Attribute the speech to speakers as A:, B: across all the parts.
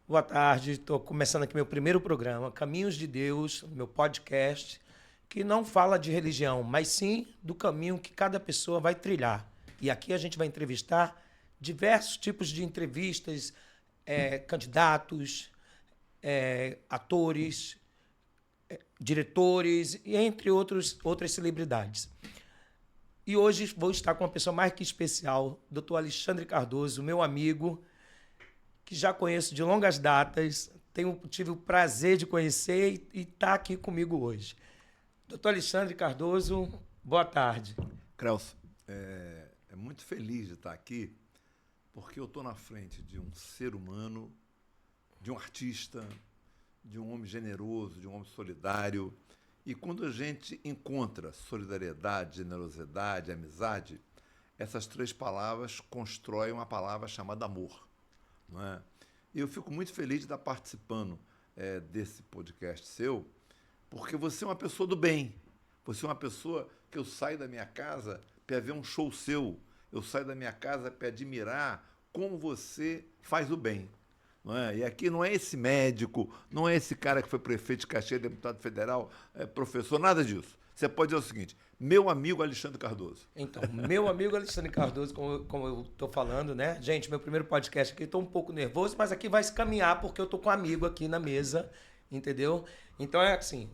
A: Boa tarde, estou começando aqui meu primeiro programa, Caminhos de Deus, meu podcast, que não fala de religião, mas sim do caminho que cada pessoa vai trilhar. E aqui a gente vai entrevistar diversos tipos de entrevistas, candidatos, atores, diretores e entre outras celebridades. E hoje vou estar com uma pessoa mais que especial, Dr. Alexandre Cardoso, meu amigo, que já conheço de longas datas, tive o prazer de conhecer e está aqui comigo hoje. Doutor Alexandre Cardoso, boa tarde.
B: Creuso, é muito feliz de estar aqui, porque eu estou na frente de um ser humano, de um artista, de um homem generoso, de um homem solidário. E quando a gente encontra solidariedade, generosidade, amizade, essas três palavras constroem uma palavra chamada amor. Não é? E eu fico muito feliz de estar participando desse podcast seu, porque você é uma pessoa do bem. Você é uma pessoa que eu saio da minha casa para ver um show seu. Eu saio da minha casa para admirar como você faz o bem. Não é? E aqui não é esse médico, não é esse cara que foi prefeito de Caxias, deputado federal, professor, nada disso. Você pode dizer o seguinte: meu amigo Alexandre Cardoso.
A: Então, meu amigo Alexandre Cardoso, como eu estou falando, né? Gente, meu primeiro podcast aqui, estou um pouco nervoso, mas aqui vai se caminhar porque eu estou com um amigo aqui na mesa, entendeu? Então é assim,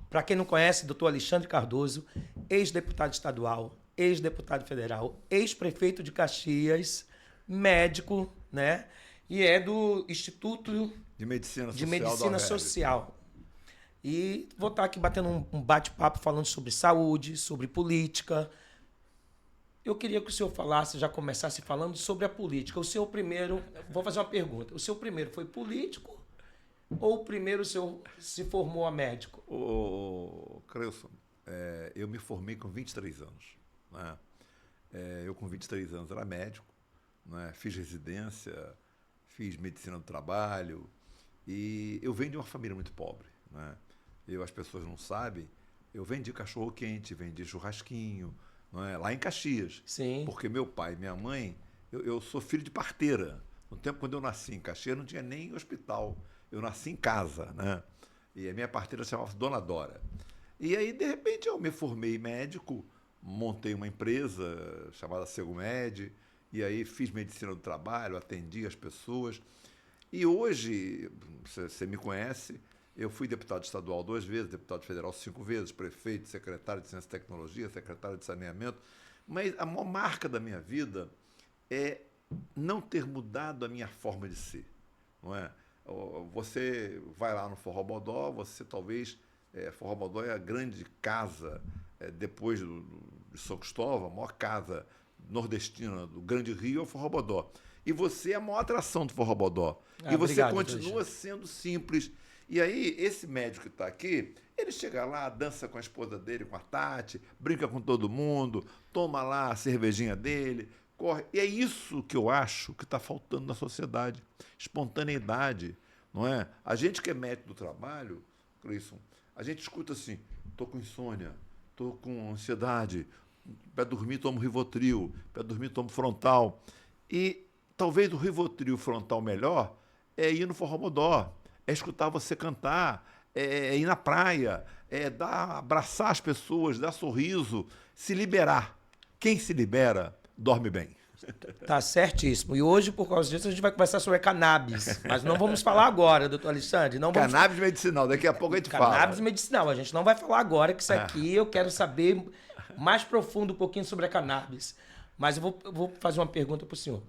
A: para quem não conhece, doutor Alexandre Cardoso, ex-deputado estadual, ex-deputado federal, ex-prefeito de Caxias, médico, né? E é do Instituto
B: De Medicina Social.
A: De Medicina Social. E vou estar aqui batendo um bate-papo falando sobre saúde, sobre política. Eu queria que o senhor falasse, já começasse falando sobre a política. O senhor primeiro, vou fazer uma pergunta. O senhor primeiro foi político ou primeiro o senhor se formou a médico?
B: Creuson, eu me formei com 23 anos. Né? Eu com 23 anos era médico, né? Fiz residência, fiz medicina do trabalho e eu venho de uma família muito pobre. Né? As pessoas não sabem, eu vendi cachorro-quente, vendi churrasquinho, não é? Lá em Caxias.
A: Sim.
B: Porque meu pai e minha mãe, eu sou filho de parteira. No tempo quando eu nasci em Caxias não tinha nem hospital. Eu nasci em casa, né? E a minha parteira se chamava Dona Dora. E aí, de repente, eu me formei médico, montei uma empresa chamada Segumed, e aí fiz medicina do trabalho, atendi as pessoas. E hoje, você me conhece, eu fui deputado estadual 2 vezes, deputado federal 5 vezes, prefeito, secretário de Ciência e Tecnologia, secretário de Saneamento. Mas a maior marca da minha vida é não ter mudado a minha forma de ser. Não é? Você vai lá no Forrobodó, você talvez... Forrobodó é a grande casa, depois de São Cristóvão, a maior casa nordestina do Grande Rio é o Forrobodó. E você é a maior atração do Forrobodó. E você
A: obrigado,
B: continua sendo simples. E aí, esse médico que está aqui, ele chega lá, dança com a esposa dele, com a Tati, brinca com todo mundo, toma lá a cervejinha dele, corre. E é isso que eu acho que está faltando na sociedade. Espontaneidade, não é? A gente que é médico do trabalho, Cleison, a gente escuta assim: estou com insônia, estou com ansiedade, para dormir tomo Rivotril, para dormir tomo Frontal. E talvez o Rivotril Frontal melhor é ir no Forrobodó, é escutar você cantar, é ir na praia, abraçar as pessoas, dar sorriso, se liberar. Quem se libera, dorme bem.
A: Tá certíssimo. E hoje, por causa disso, a gente vai conversar sobre cannabis. Mas não vamos falar agora, doutor Alexandre. Não vamos...
B: Cannabis medicinal, daqui a pouco a gente fala.
A: Cannabis medicinal. A gente não vai falar agora, que isso aqui eu quero saber mais profundo um pouquinho sobre a cannabis. Mas eu vou fazer uma pergunta para o senhor.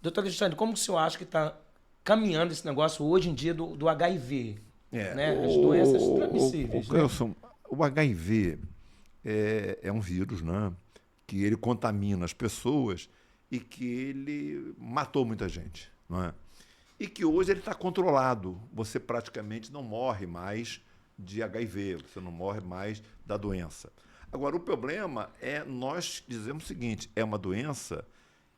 A: Doutor Alexandre, como o senhor acha que está caminhando esse negócio hoje em dia do HIV? Né? As doenças transmissíveis.
B: O HIV é um vírus, né? Que ele contamina as pessoas e que ele matou muita gente, não é? E que hoje ele está controlado. Você praticamente não morre mais de HIV, você não morre mais da doença. Agora, o problema é nós dizemos o seguinte: é uma doença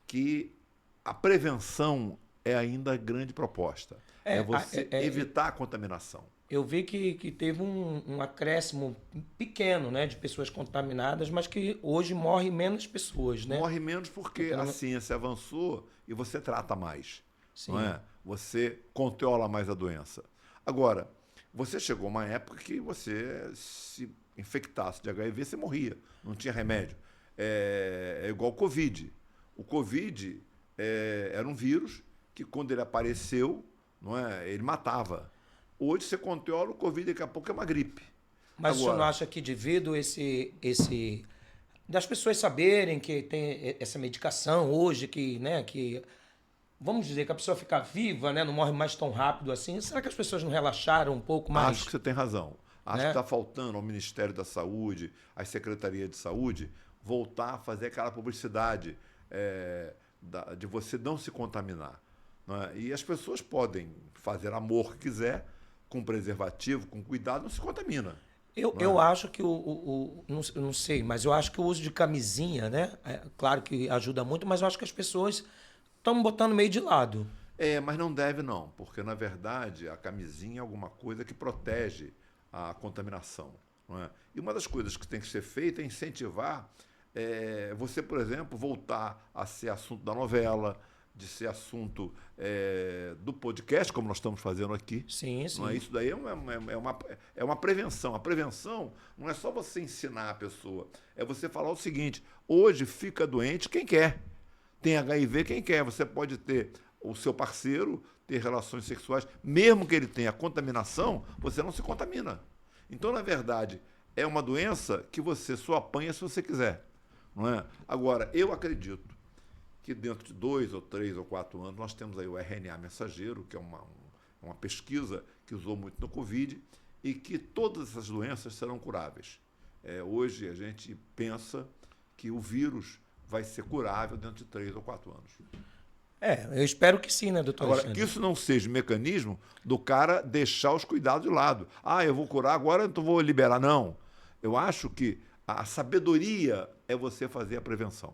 B: que a prevenção é ainda a grande proposta. É você evitar a contaminação.
A: Eu vi que teve um acréscimo pequeno, né, de pessoas contaminadas, mas que hoje morre menos pessoas, né?
B: Morre menos porque a ciência avançou e você trata mais.
A: Sim.
B: não é? Você controla mais a doença. Agora, você chegou a uma época que você se infectasse de HIV, você morria, não tinha remédio. É igual o Covid. O Covid era um vírus que, quando ele apareceu, não é, ele matava. Hoje você controla o Covid, daqui a pouco é uma gripe.
A: Mas o senhor não
B: Agora,
A: acha que devido esse das pessoas saberem que tem essa medicação hoje, que, né, que vamos dizer que a pessoa fica viva, né, não morre mais tão rápido assim, será que as pessoas não relaxaram um pouco
B: acho
A: mais,
B: que você tem razão. Acho que
A: né?
B: está faltando ao Ministério da Saúde, às Secretarias de Saúde, voltar a fazer aquela publicidade de você não se contaminar. Não é? E as pessoas podem fazer amor que quiser, com preservativo, com cuidado, não se contamina.
A: Eu acho que eu não sei, mas eu acho que o uso de camisinha, né? Claro que ajuda muito, mas eu acho que as pessoas estão botando meio de lado.
B: Mas não deve não, porque na verdade a camisinha é alguma coisa que protege a contaminação. Não é? E uma das coisas que tem que ser feita é incentivar você, por exemplo, voltar a ser assunto da novela, de ser assunto do podcast, como nós estamos fazendo aqui.
A: Sim, sim.
B: Não é? Isso daí é uma prevenção. A prevenção não é só você ensinar a pessoa, é você falar o seguinte: hoje fica doente quem quer. Tem HIV quem quer. Você pode ter o seu parceiro, ter relações sexuais, mesmo que ele tenha contaminação, você não se contamina. Então, na verdade, é uma doença que você só apanha se você quiser. Não é? Agora, eu acredito que dentro de 2 ou 3 ou 4 anos nós temos aí o RNA mensageiro, que é uma pesquisa que usou muito no Covid, e que todas essas doenças serão curáveis. Hoje a gente pensa que o vírus vai ser curável dentro de 3 ou 4 anos.
A: Eu espero que sim, né, doutor
B: Agora,
A: Alexandre?
B: que isso não seja um mecanismo do cara deixar os cuidados de lado. Eu vou curar agora, então vou liberar. Não. Eu acho que a sabedoria é você fazer a prevenção.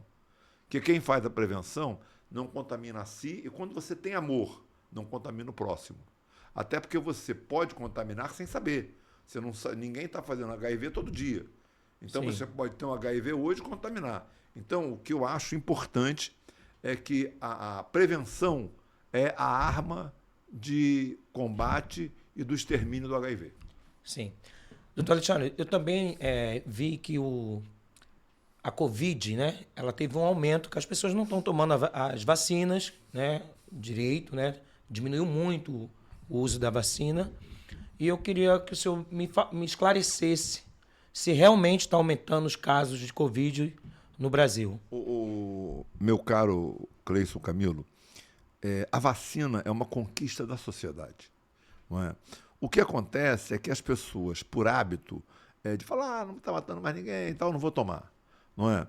B: Porque quem faz a prevenção não contamina a si, e quando você tem amor, não contamina o próximo. Até porque você pode contaminar sem saber. Você não sabe, ninguém está fazendo HIV todo dia. Então
A: Sim.
B: você pode ter um HIV hoje e contaminar. Então, o que eu acho importante é que a prevenção é a arma de combate e do extermínio do HIV.
A: Sim. Doutor Alexandre, eu também vi que a Covid, né, ela teve um aumento, que as pessoas não estão tomando as vacinas, né, direito, né, diminuiu muito o uso da vacina. E eu queria que o senhor me esclarecesse se realmente está aumentando os casos de Covid no Brasil.
B: O meu caro Cleison Camilo, a vacina é uma conquista da sociedade. Não é? O que acontece é que as pessoas, por hábito, de falar, não está matando mais ninguém, então não vou tomar. Não é?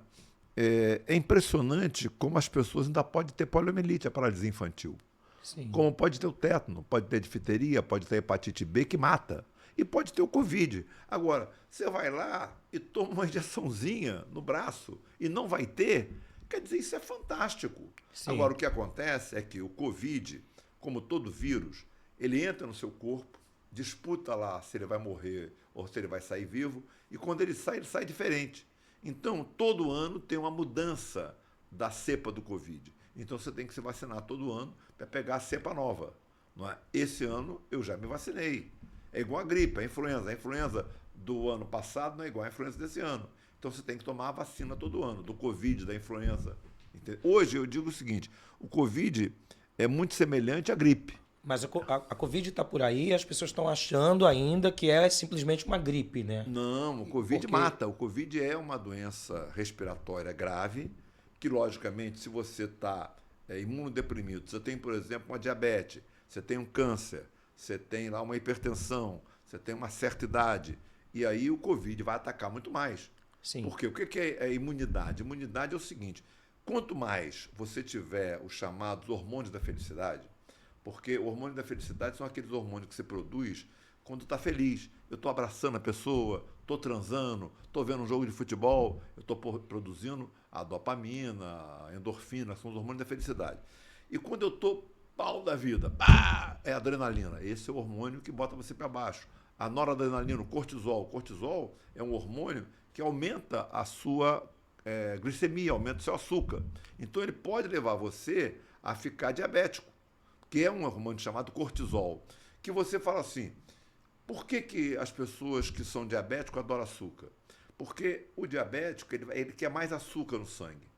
B: É impressionante como as pessoas ainda podem ter poliomielite, a paralisia infantil.
A: Sim.
B: Como pode ter o tétano, pode ter difteria, pode ter hepatite B que mata. E pode ter o Covid. Agora, você vai lá e toma uma injeçãozinha no braço e não vai ter, quer dizer, isso é fantástico.
A: Sim.
B: Agora, o que acontece é que o Covid, como todo vírus, ele entra no seu corpo, disputa lá se ele vai morrer ou se ele vai sair vivo, e quando ele sai diferente. Então, todo ano tem uma mudança da cepa do Covid. Então, você tem que se vacinar todo ano para pegar a cepa nova. Não é? Esse ano eu já me vacinei. É igual a gripe, a influenza. A influenza do ano passado não é igual a influenza desse ano. Então, você tem que tomar a vacina todo ano, do Covid, da influenza. Hoje, eu digo o seguinte, o Covid é muito semelhante à gripe.
A: Mas a Covid está por aí e as pessoas estão achando ainda que é simplesmente uma gripe, né?
B: Não, o Covid mata. O Covid é uma doença respiratória grave, que, logicamente, se você está imunodeprimido, você tem, por exemplo, uma diabetes, você tem um câncer, você tem lá uma hipertensão, você tem uma certa idade, e aí o Covid vai atacar muito mais.
A: Sim.
B: Porque o que é imunidade? Imunidade é o seguinte, quanto mais você tiver os chamados hormônios da felicidade, porque o hormônio da felicidade são aqueles hormônios que você produz quando está feliz. Eu estou abraçando a pessoa, estou transando, estou vendo um jogo de futebol, eu estou produzindo a dopamina, a endorfina, são os hormônios da felicidade. E quando eu estou pau da vida, é a adrenalina. Esse é o hormônio que bota você para baixo. A noradrenalina, o cortisol. O cortisol é um hormônio que aumenta a sua glicemia, aumenta o seu açúcar. Então ele pode levar você a ficar diabético. que é um hormônio chamado cortisol, que você fala assim, por que as pessoas que são diabéticos adoram açúcar? Porque o diabético, ele quer mais açúcar no sangue.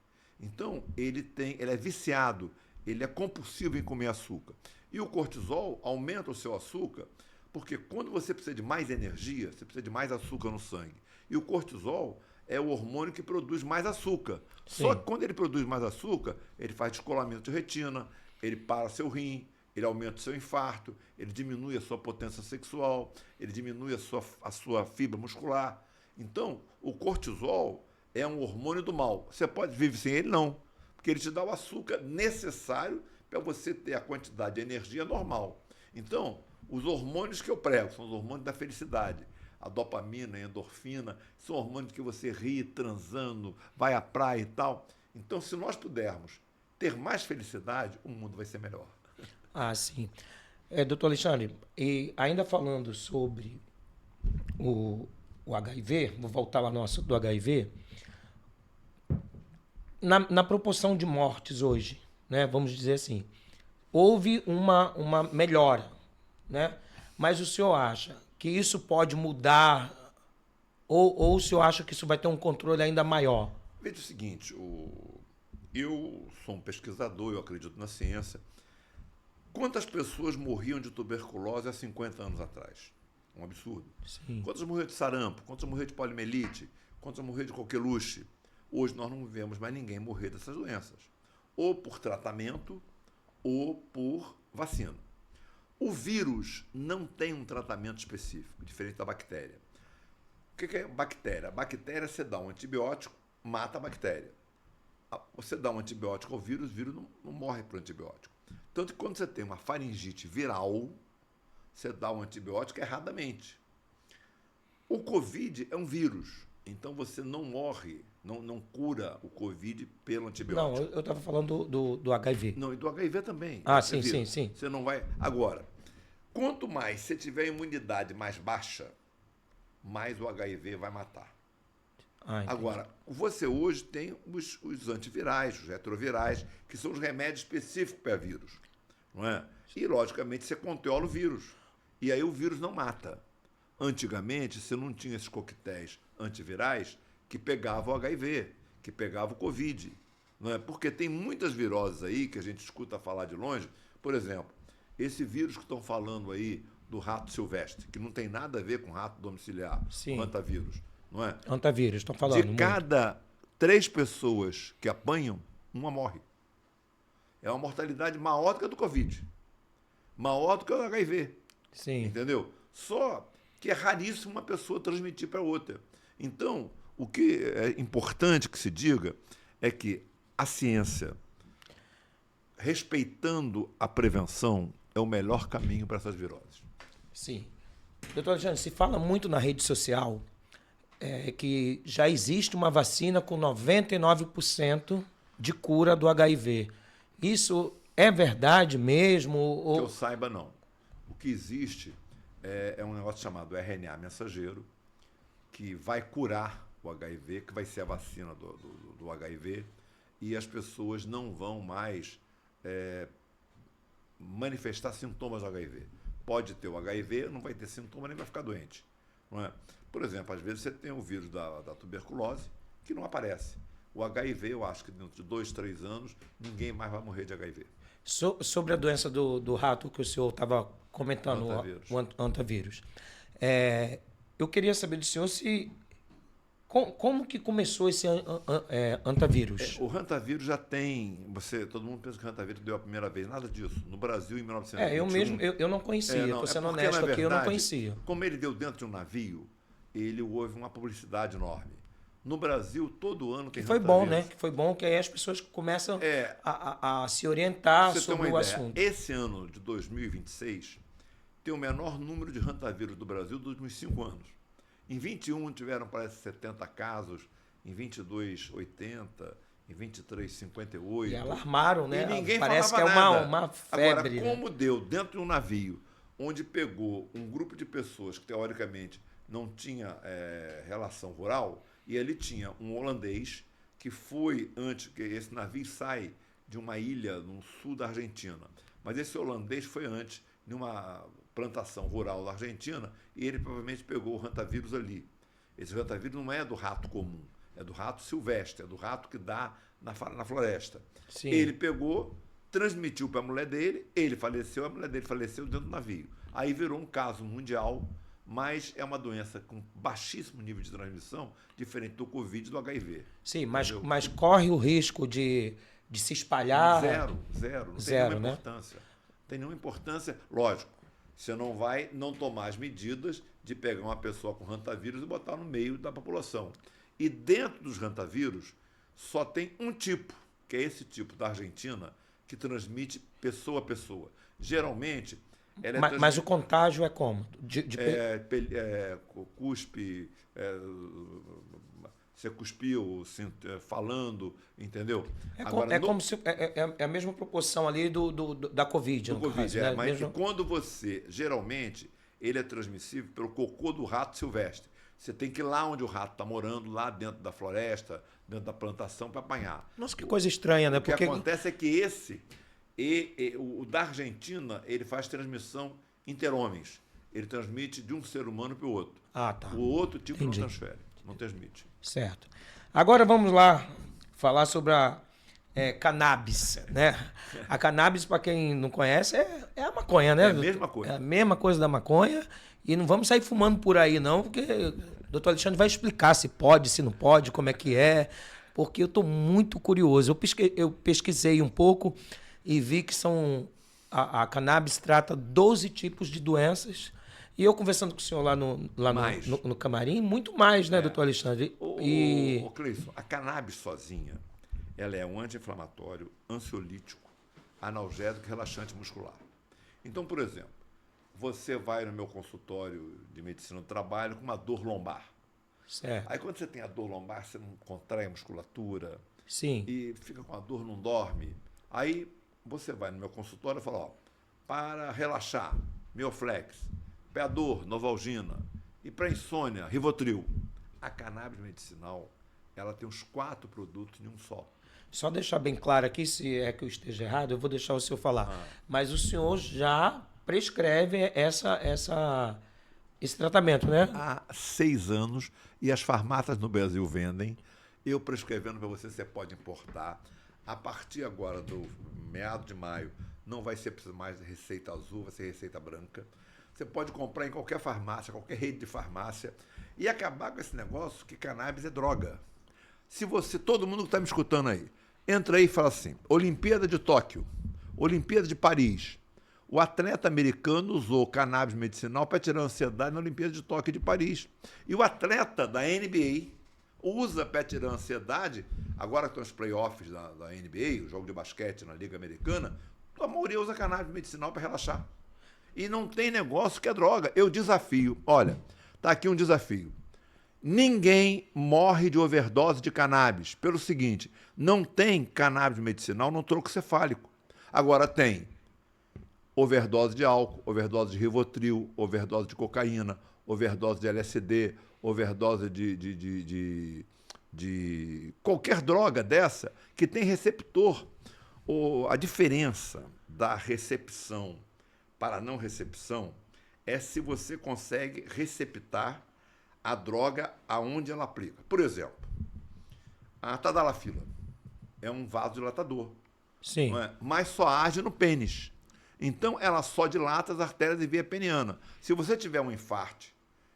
B: Então, ele é viciado, ele é compulsivo em comer açúcar. E o cortisol aumenta o seu açúcar, porque quando você precisa de mais energia, você precisa de mais açúcar no sangue. E o cortisol é o hormônio que produz mais açúcar.
A: Sim.
B: Só que quando ele produz mais açúcar, ele faz descolamento de retina, ele para seu rim, ele aumenta o seu infarto, ele diminui a sua potência sexual, ele diminui a sua fibra muscular. Então, o cortisol é um hormônio do mal. Você pode viver sem ele? Não. Porque ele te dá o açúcar necessário para você ter a quantidade de energia normal. Então, os hormônios que eu prego são os hormônios da felicidade. A dopamina, a endorfina, são hormônios que você ri transando, vai à praia e tal. Então, se nós pudermos ter mais felicidade, o mundo vai ser melhor.
A: Ah, sim. Doutor Alexandre, e ainda falando sobre o HIV, vou voltar lá no assunto do HIV, na proporção de mortes hoje, né, vamos dizer assim, houve uma melhora, né? Mas o senhor acha que isso pode mudar ou o senhor acha que isso vai ter um controle ainda maior?
B: Veja o seguinte, eu sou um pesquisador, eu acredito na ciência. Quantas pessoas morriam de tuberculose há 50 anos atrás? Um absurdo.
A: Sim.
B: Quantas morriam de sarampo? Quantas morriam de poliomielite? Quantas morriam de coqueluche? Hoje nós não vemos mais ninguém morrer dessas doenças. Ou por tratamento, ou por vacina. O vírus não tem um tratamento específico, diferente da bactéria. O que é bactéria? A bactéria, você dá um antibiótico, mata a bactéria. Você dá um antibiótico ao vírus, o vírus não morre por antibiótico. Tanto que quando você tem uma faringite viral, você dá um antibiótico erradamente. O Covid é um vírus, então você não morre, não cura o Covid pelo antibiótico.
A: Não, eu estava falando do HIV.
B: Não, e do HIV também.
A: Ah, sim, sim, sim.
B: Você não vai... Agora, quanto mais você tiver imunidade mais baixa, mais o HIV vai matar. Agora, você hoje tem os antivirais, os retrovirais, que são os remédios específicos para vírus. Não é? E, logicamente, você controla o vírus. E aí o vírus não mata. Antigamente, você não tinha esses coquetéis antivirais que pegavam o HIV, que pegavam o Covid. Não é? Porque tem muitas viroses aí que a gente escuta falar de longe. Por exemplo, esse vírus que estão falando aí do rato silvestre, que não tem nada a ver com rato domiciliar,
A: sim,
B: o hantavírus. Não é?
A: Hantavírus, estão falando.
B: De cada 3 pessoas que apanham, uma morre. É uma mortalidade maior do que a do Covid. Maior do que o HIV.
A: Sim.
B: Entendeu? Só que é raríssimo uma pessoa transmitir para outra. Então, o que é importante que se diga é que a ciência, respeitando a prevenção, é o melhor caminho para essas viroses.
A: Sim. Doutor Alexandre, se fala muito na rede social que já existe uma vacina com 99% de cura do HIV. Isso é verdade mesmo?
B: Que eu saiba, não. O que existe é um negócio chamado RNA mensageiro, que vai curar o HIV, que vai ser a vacina do HIV, e as pessoas não vão mais manifestar sintomas do HIV. Pode ter o HIV, não vai ter sintoma, nem vai ficar doente. Não é? Por exemplo, às vezes você tem o vírus da tuberculose que não aparece. O HIV, eu acho que dentro de 2, 3 anos, ninguém mais vai morrer de HIV.
A: Sobre a doença do rato que o senhor estava comentando, o hantavírus. Eu queria saber do senhor como que começou esse hantavírus?
B: O hantavírus já tem... todo mundo pensa que o hantavírus deu a primeira vez. Nada disso. No Brasil, em 1921...
A: eu não conhecia. Estou sendo honesto aqui, eu não conhecia.
B: Como ele deu dentro de um navio, houve uma publicidade enorme. No Brasil, todo ano tem
A: foi bom, né? Que foi bom que aí as pessoas começam a se orientar sobre o assunto.
B: Esse ano de 2026 tem o menor número de hantavírus do Brasil dos últimos 5 anos. Em 21 tiveram, parece, 70 casos, em 22, 80, em 23, 58.
A: E alarmaram, né?
B: E ninguém
A: parece
B: falava
A: que é
B: nada.
A: uma febre.
B: Agora, como deu dentro de um navio, onde pegou um grupo de pessoas que, teoricamente, não tinha relação rural, e ali tinha um holandês que foi antes, que esse navio sai de uma ilha no sul da Argentina, Mas esse holandês foi antes, numa plantação rural da Argentina, e ele provavelmente pegou o rantavírus ali. Esse rantavírus não é do rato comum, é do rato silvestre, é do rato que dá na floresta.
A: Sim.
B: Ele pegou, transmitiu para a mulher dele, ele faleceu, a mulher dele faleceu dentro do navio. Aí virou um caso mundial, mas é uma doença com baixíssimo nível de transmissão, diferente do Covid e do HIV.
A: Sim, mas corre o risco de se espalhar?
B: Zero. Não tem
A: Zero,
B: nenhuma
A: né?
B: importância. Não tem nenhuma importância. Lógico, você não vai não tomar as medidas de pegar uma pessoa com rantavírus e botar no meio da população. E dentro dos rantavírus, só tem um tipo, que é esse tipo da Argentina, que transmite pessoa a pessoa. Geralmente, ela é
A: Mas o contágio é como?
B: Cuspe, você cuspiu falando, entendeu?
A: Agora, como se é a mesma proporção ali da Covid.
B: Do Covid,
A: caso, né?
B: mas quando você, geralmente, ele é transmissível pelo cocô do rato silvestre. Você tem que ir lá onde o rato está morando, lá dentro da floresta, dentro da plantação, para apanhar.
A: Nossa, que coisa estranha, né?
B: O que acontece é que o da Argentina, ele faz transmissão interhomens. Ele transmite de um ser humano para o outro.
A: Ah, tá.
B: O outro tipo
A: Entendi.
B: não transfere, não transmite.
A: Certo. Agora vamos lá falar sobre a cannabis, né? A cannabis, para quem não conhece, é a maconha, né?
B: É a mesma coisa.
A: É a mesma coisa da maconha. E não vamos sair fumando por aí, não, porque o doutor Alexandre vai explicar se pode, se não pode, como é que é, porque eu estou muito curioso. Eu pesquisei um pouco e vi que a cannabis trata 12 tipos de doenças. E eu conversando com o senhor lá no camarim, muito mais, né, doutor Alexandre?
B: Ô, Cleison, a cannabis sozinha, ela é um anti-inflamatório, ansiolítico, analgésico e relaxante muscular. Então, por exemplo, você vai no meu consultório de medicina do trabalho com uma dor lombar.
A: Certo.
B: Aí quando você tem a dor lombar, você não contrai a musculatura.
A: Sim.
B: E fica com a dor, não dorme. Aí você vai no meu consultório e fala, ó, para relaxar, Mioflex, para a dor, Novalgina, e para insônia, Rivotril. A cannabis medicinal, ela tem os 4 produtos em um só.
A: Só deixar bem claro aqui, se é que eu esteja errado, eu vou deixar o senhor falar. Mas o senhor já prescreve esse tratamento, né?
B: Há 6 anos, e as farmácias no Brasil vendem. Eu prescrevendo para você pode importar. A partir agora do meado de maio, não vai ser preciso mais de receita azul, vai ser receita branca. Você pode comprar em qualquer farmácia, qualquer rede de farmácia, e acabar com esse negócio que cannabis é droga. Se você, todo mundo que está me escutando aí, entra aí e fala assim, Olimpíada de Tóquio, Olimpíada de Paris, o atleta americano usou cannabis medicinal para tirar a ansiedade na Olimpíada de Tóquio de Paris. E o atleta da NBA usa para tirar a ansiedade, agora que estão os playoffs da NBA, o jogo de basquete na Liga Americana, a maioria usa cannabis medicinal para relaxar. E não tem negócio que é droga. Eu desafio, olha, tá aqui um desafio. Ninguém morre de overdose de cannabis. Pelo seguinte, não tem cannabis medicinal no tronco cefálico. Agora tem overdose de álcool, overdose de Rivotril, overdose de cocaína, overdose de LSD, overdose de qualquer droga dessa que tem receptor. A diferença da recepção para a não recepção é se você consegue receptar a droga aonde ela aplica. Por exemplo, a tadalafila é um vasodilatador,
A: Sim.
B: não é? Mas só age no pênis. Então, ela só dilata as artérias de via peniana. Se você tiver um infarte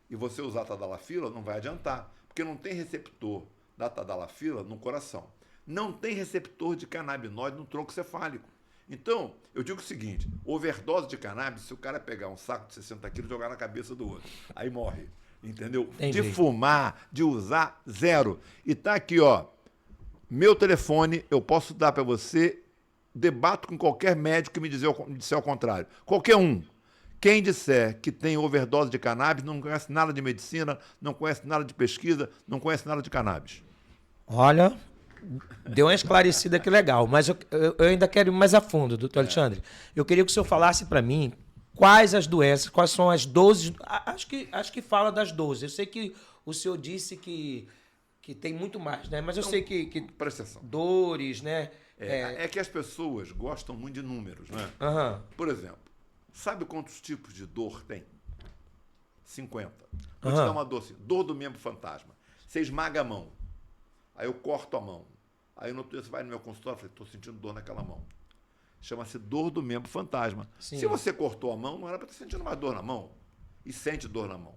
B: e você usar a tadalafila, não vai adiantar, porque não tem receptor da tadalafila no coração. Não tem receptor de canabinoide no tronco cefálico. Então, eu digo o seguinte, overdose de cannabis, se o cara pegar um saco de 60 quilos e jogar na cabeça do outro, aí morre, entendeu?
A: Entendi.
B: De fumar, de usar, zero. E tá aqui, ó, meu telefone, eu posso dar para você, debato com qualquer médico que me disser ao contrário. Qualquer um. Quem disser que tem overdose de cannabis não conhece nada de medicina, não conhece nada de pesquisa, não conhece nada de cannabis.
A: Olha, deu uma esclarecida que legal, mas eu ainda quero ir mais a fundo, doutor Alexandre. Eu queria que o senhor falasse para mim quais as doenças, quais são as 12... Acho que fala das 12. Eu sei que o senhor disse que tem muito mais, né? Mas eu sei que
B: presta atenção.
A: dores, né?
B: É que as pessoas gostam muito de números, né?
A: Aham.
B: Por exemplo, sabe quantos tipos de dor tem? 50. Vou te
A: Aham.
B: dar uma dor assim, dor do membro fantasma. Você esmaga a mão, aí eu corto a mão. Aí no outro dia você vai no meu consultório e fala, estou sentindo dor naquela mão. Chama-se dor do membro fantasma.
A: Sim.
B: Se você cortou a mão, não era para estar sentindo mais dor na mão. E sente dor na mão.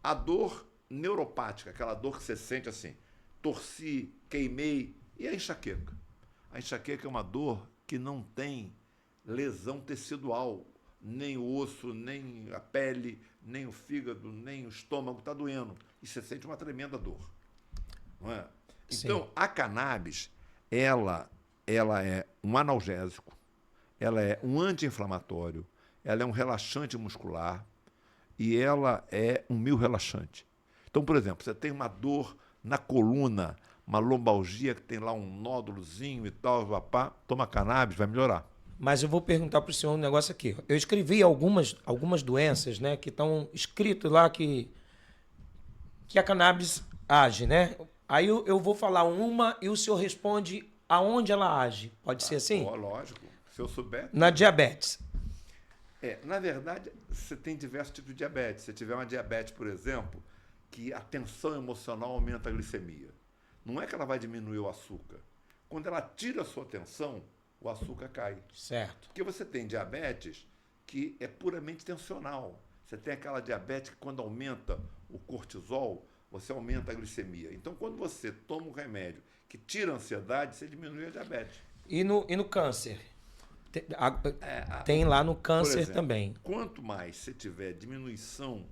B: A dor neuropática, aquela dor que você sente assim, torci, queimei, e a enxaqueca. A enxaqueca é uma dor que não tem lesão tecidual, nem o osso, nem a pele, nem o fígado, nem o estômago está doendo. E você sente uma tremenda dor. Não é? Então, a cannabis, ela é um analgésico, ela é um anti-inflamatório, ela é um relaxante muscular e ela é um miorrelaxante. Então, por exemplo, você tem uma dor na coluna, uma lombalgia que tem lá um nódulozinho e tal, papá, toma cannabis, vai melhorar.
A: Mas eu vou perguntar para o senhor um negócio aqui. Eu escrevi algumas doenças, né, que estão escrito lá que a cannabis age, né? Aí eu vou falar uma e o senhor responde aonde ela age. Pode ser assim?
B: Lógico, se eu souber.
A: Na diabetes.
B: Na verdade, você tem diversos tipos de diabetes. Se tiver uma diabetes, por exemplo, que a tensão emocional aumenta a glicemia. Não é que ela vai diminuir o açúcar. Quando ela tira a sua tensão, o açúcar cai.
A: Certo.
B: Porque você tem diabetes que é puramente tensional. Você tem aquela diabetes que quando aumenta o cortisol, você aumenta a glicemia. Então, quando você toma um remédio que tira a ansiedade, você diminui a diabetes.
A: E no câncer? Tem lá no câncer
B: exemplo,
A: também.
B: Quanto mais você tiver diminuição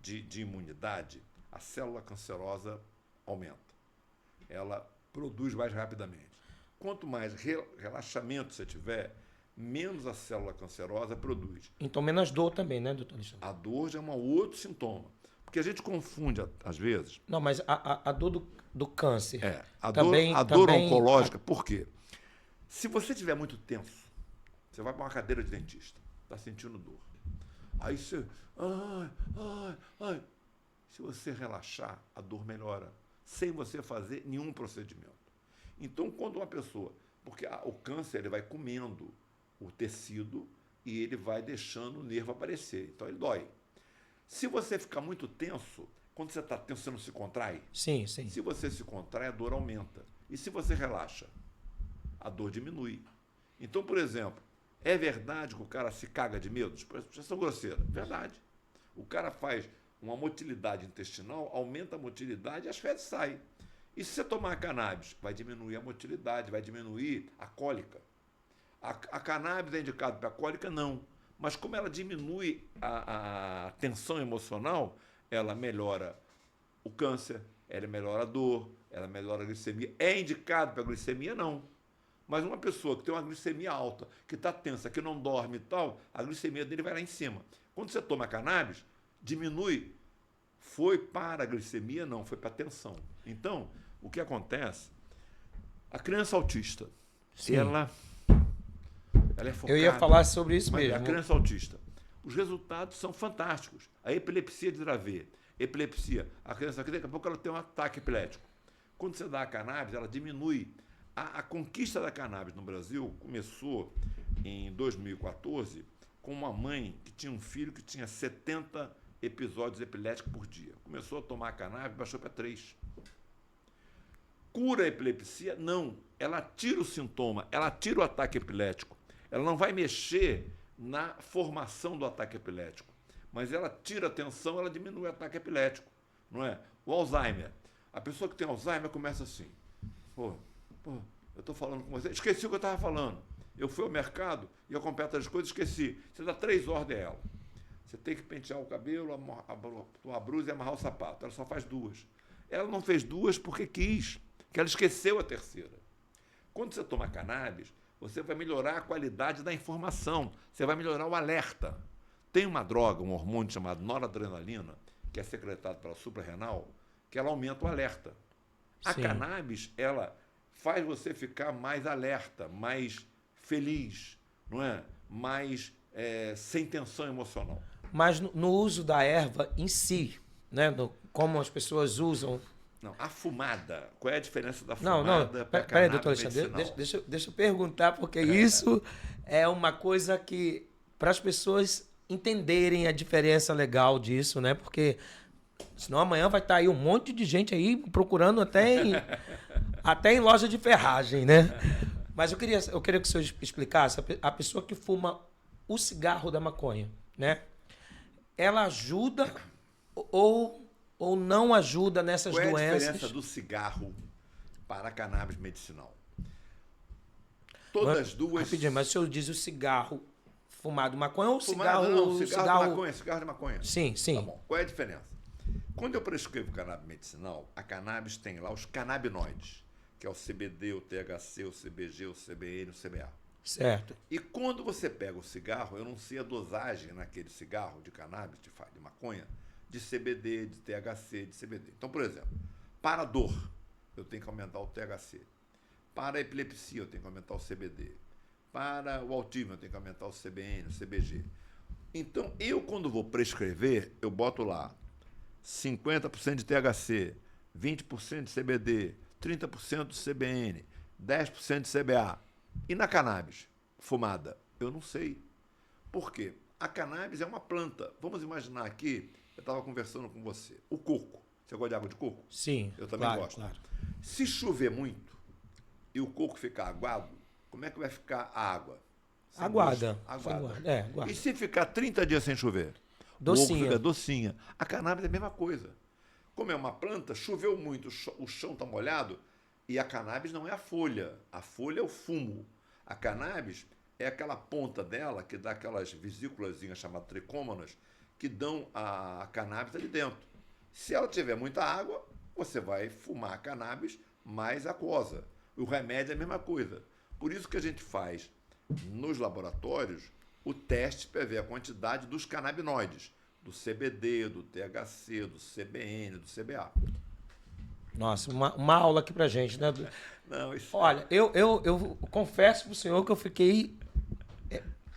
B: de imunidade, a célula cancerosa aumenta. Ela produz mais rapidamente. Quanto mais relaxamento você tiver, menos a célula cancerosa produz.
A: Então, menos dor também, né, doutor Alexandre?
B: A dor já é um outro sintoma. Porque a gente confunde, às vezes...
A: Não, mas a dor do câncer.
B: A
A: também,
B: dor oncológica, por quê? Se você estiver muito tenso, você vai para uma cadeira de dentista, está sentindo dor. Aí você... Ai. Se você relaxar, a dor melhora, sem você fazer nenhum procedimento. Então, quando uma pessoa... Porque o câncer ele vai comendo o tecido e ele vai deixando o nervo aparecer. Então, ele dói. Se você ficar muito tenso, quando você está tenso, você não se contrai?
A: Sim, sim.
B: Se você se contrai, a dor aumenta. E se você relaxa, a dor diminui. Então, por exemplo, é verdade que o cara se caga de medo? Expressão grosseira. Verdade. O cara faz uma motilidade intestinal, aumenta a motilidade e as fezes saem. E se você tomar cannabis, vai diminuir a motilidade, vai diminuir a cólica. A cannabis é indicada para a cólica? Não. Mas como ela diminui a tensão emocional, ela melhora o câncer, ela melhora a dor, ela melhora a glicemia. É indicado para a glicemia? Não. Mas uma pessoa que tem uma glicemia alta, que está tensa, que não dorme e tal, a glicemia dele vai lá em cima. Quando você toma cannabis, diminui. Foi para a glicemia? Não, foi para a tensão. Então, o que acontece? A criança autista, ela é focada.
A: Eu ia falar sobre isso mesmo.
B: A criança autista. Os resultados são fantásticos. A epilepsia de Dravet, epilepsia, a criança daqui a pouco ela tem um ataque epilético. Quando você dá a cannabis, ela diminui. A conquista da cannabis no Brasil começou em 2014 com uma mãe que tinha um filho que tinha 70 episódios epiléticos por dia. Começou a tomar cannabis, baixou para 3. Cura a epilepsia? Não. Ela tira o sintoma, ela tira o ataque epilético. Ela não vai mexer na formação do ataque epilético, mas ela tira a tensão, ela diminui o ataque epilético, não é? O Alzheimer. A pessoa que tem Alzheimer começa assim, eu estou falando com você, esqueci o que eu estava falando. Eu fui ao mercado e eu comprei outras coisas, esqueci. Você dá 3 ordens a ela. Você tem que pentear o cabelo, tomar a blusa e amarrar o sapato. Ela só faz 2. Ela não fez 2 porque quis, que ela esqueceu a terceira. Quando você toma cannabis, você vai melhorar a qualidade da informação, você vai melhorar o alerta. Tem uma droga, um hormônio chamado noradrenalina, que é secretado pela suprarrenal, que ela aumenta o alerta. A cannabis, ela faz você ficar mais alerta, mais feliz, não é? Mais sem tensão emocional.
A: Mas no uso da erva em si, né? Como as pessoas usam,
B: Não, a fumada. Qual é a diferença da
A: Não,
B: fumada para
A: peraí,
B: cannabis
A: doutor Alexandre,
B: medicinal?
A: deixa eu perguntar, porque isso é uma coisa que, para as pessoas entenderem a diferença legal disso, né? Porque senão amanhã vai estar aí um monte de gente aí procurando até em loja de ferragem, né? Mas eu queria que o senhor explicasse, a pessoa que fuma o cigarro da maconha, né? Ela ajuda ou não ajuda nessas
B: Qual é a
A: doenças?
B: diferença do cigarro para a cannabis medicinal? Todas duas.
A: Rapidinho, mas o senhor diz o cigarro fumado maconha ou
B: Fumada,
A: cigarro...
B: não, cigarro de maconha, cigarro de maconha.
A: Sim, sim.
B: Tá bom. Qual é a diferença? Quando eu prescrevo cannabis medicinal, a cannabis tem lá os canabinoides, que é o CBD, o THC, o CBG, o CBN, o CBA.
A: Certo.
B: E quando você pega o cigarro, eu não sei a dosagem naquele cigarro de cannabis, de maconha, de CBD, de THC, de CBD. Então, por exemplo, para a dor, eu tenho que aumentar o THC. Para a epilepsia, eu tenho que aumentar o CBD. Para o autismo, eu tenho que aumentar o CBN, o CBG. Então, eu, quando vou prescrever, eu boto lá 50% de THC, 20% de CBD, 30% de CBN, 10% de CBA. E na cannabis, fumada? Eu não sei. Por quê? A cannabis é uma planta. Vamos imaginar aqui, eu estava conversando com você, o coco. Você gosta de água de coco?
A: Sim,
B: Eu também
A: claro,
B: gosto.
A: claro.
B: Se chover muito e o coco ficar aguado, como é que vai ficar a água? Sem
A: Aguada.
B: gosto. Aguada.
A: Aguada.
B: E se ficar 30 dias sem chover? O coco
A: Docinha.
B: fica docinha. A cannabis é a mesma coisa. Como é uma planta, choveu muito, o chão está molhado, e a cannabis não é a folha. A folha é o fumo. A cannabis é aquela ponta dela que dá aquelas vesículazinhas chamadas tricômonas que dão a cannabis ali dentro. Se ela tiver muita água, você vai fumar a cannabis mais aquosa. O remédio é a mesma coisa. Por isso que a gente faz nos laboratórios o teste para ver a quantidade dos canabinoides, do CBD, do THC, do CBN, do CBA.
A: Nossa, uma aula aqui pra gente, né?
B: Não, isso
A: Olha, eu confesso pro senhor que eu fiquei...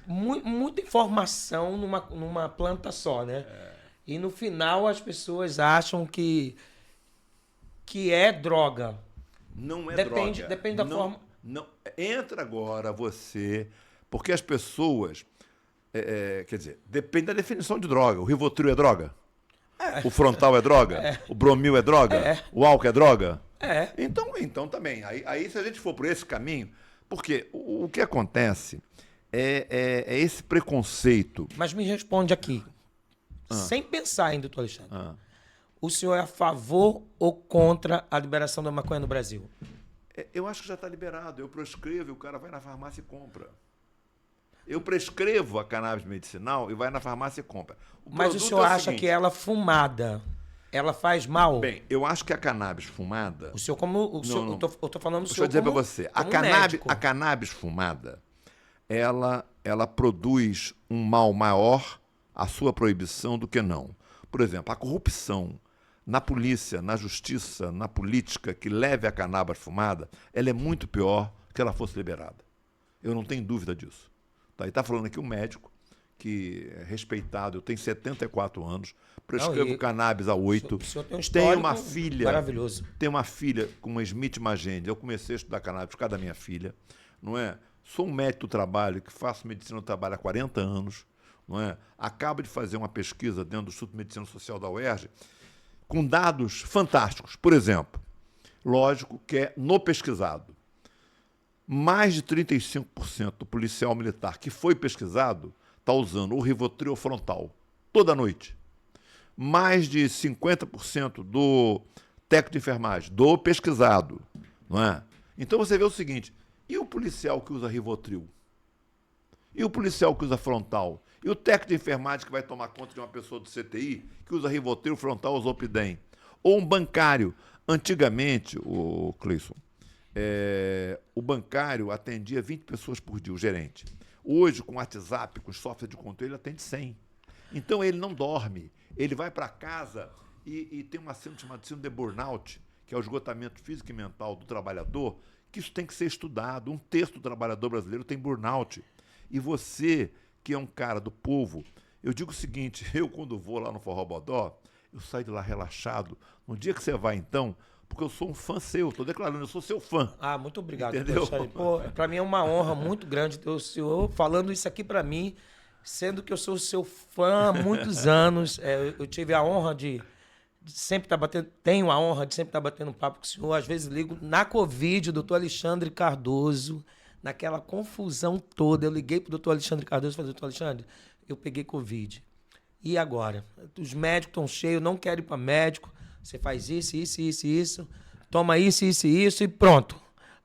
A: muita informação numa planta só, né? E no final as pessoas acham que é droga.
B: não é
A: Depende-
B: droga.
A: depende da
B: Não-
A: forma.
B: Não, entra agora você, porque as pessoas, quer dizer, depende da definição de droga. O Rivotril é droga? O Frontal é droga? O Bromil é droga? O álcool é droga?
A: É.
B: Então também. Aí se a gente for por esse caminho, porque o que acontece é esse preconceito.
A: Mas me responde aqui, sem pensar em doutor Alexandre. O senhor é a favor ou contra a liberação da maconha no Brasil?
B: Eu acho que já está liberado. Eu prescrevo e o cara vai na farmácia e compra. Eu prescrevo a cannabis medicinal e vai na farmácia e compra.
A: Mas o
B: produto
A: senhor
B: é
A: acha
B: seguinte,
A: que ela fumada, ela faz mal?
B: Bem, eu acho que a cannabis fumada...
A: O senhor como...
B: Não.
A: Eu tô falando do
B: Deixa
A: senhor
B: eu dizer para
A: como,
B: você.
A: como médico.
B: A cannabis fumada, ela produz um mal maior a sua proibição do que não. Por exemplo, a corrupção na polícia, na justiça, na política que leve a cannabis fumada, ela é muito pior que ela fosse liberada. Eu não tenho dúvida disso. Tá? E está falando aqui um médico que é respeitado, eu tenho 74 anos, prescrevo
A: Não,
B: cannabis há 8.
A: O senhor tem um
B: Tenho
A: histórico
B: uma filha.
A: maravilhoso.
B: Tenho uma filha com uma Smith Magende. Eu comecei a estudar cannabis por causa da minha filha, não é? Sou um médico do trabalho que faço medicina do trabalho há 40 anos, não é? Acabo de fazer uma pesquisa dentro do Instituto de Medicina Social da UERJ com dados fantásticos. Por exemplo, lógico que é no pesquisado. Mais de 35% do policial militar que foi pesquisado está usando o Rivotril Frontal toda noite. Mais de 50% do técnico de enfermagem, do pesquisado, não é? Então você vê o seguinte, e o policial que usa Rivotril? E o policial que usa Frontal? E o técnico de enfermagem que vai tomar conta de uma pessoa do CTI que usa Rivotril, Frontal ou Zolpidem? Ou um bancário? Antigamente, o Cleison, o bancário atendia 20 pessoas por dia, o gerente. Hoje, com WhatsApp, com software de controle, ele atende 100. Então, ele não dorme. Ele vai para casa e tem uma síndrome chamada síndrome de burnout, que é o esgotamento físico e mental do trabalhador, que isso tem que ser estudado. Um terço do trabalhador brasileiro tem burnout. E você, que é um cara do povo, eu digo o seguinte, eu quando vou lá no Forró Bodó, eu saio de lá relaxado. No dia que você vai, então, porque eu sou um fã seu. Estou declarando, eu sou seu fã.
A: Ah, muito obrigado,
B: Entendeu?
A: Alexandre. Pô, para mim é uma honra muito grande ter o senhor falando isso aqui para mim, sendo que eu sou seu fã há muitos anos. Eu tive a honra de sempre estar batendo, tenho a honra de sempre estar batendo papo com o senhor. Às vezes ligo na Covid, o doutor Alexandre Cardoso, naquela confusão toda. Eu liguei pro doutor Alexandre Cardoso e falei, doutor Alexandre, eu peguei Covid. E agora? Os médicos estão cheios, não quero ir para médico. Você faz isso. Toma isso e pronto.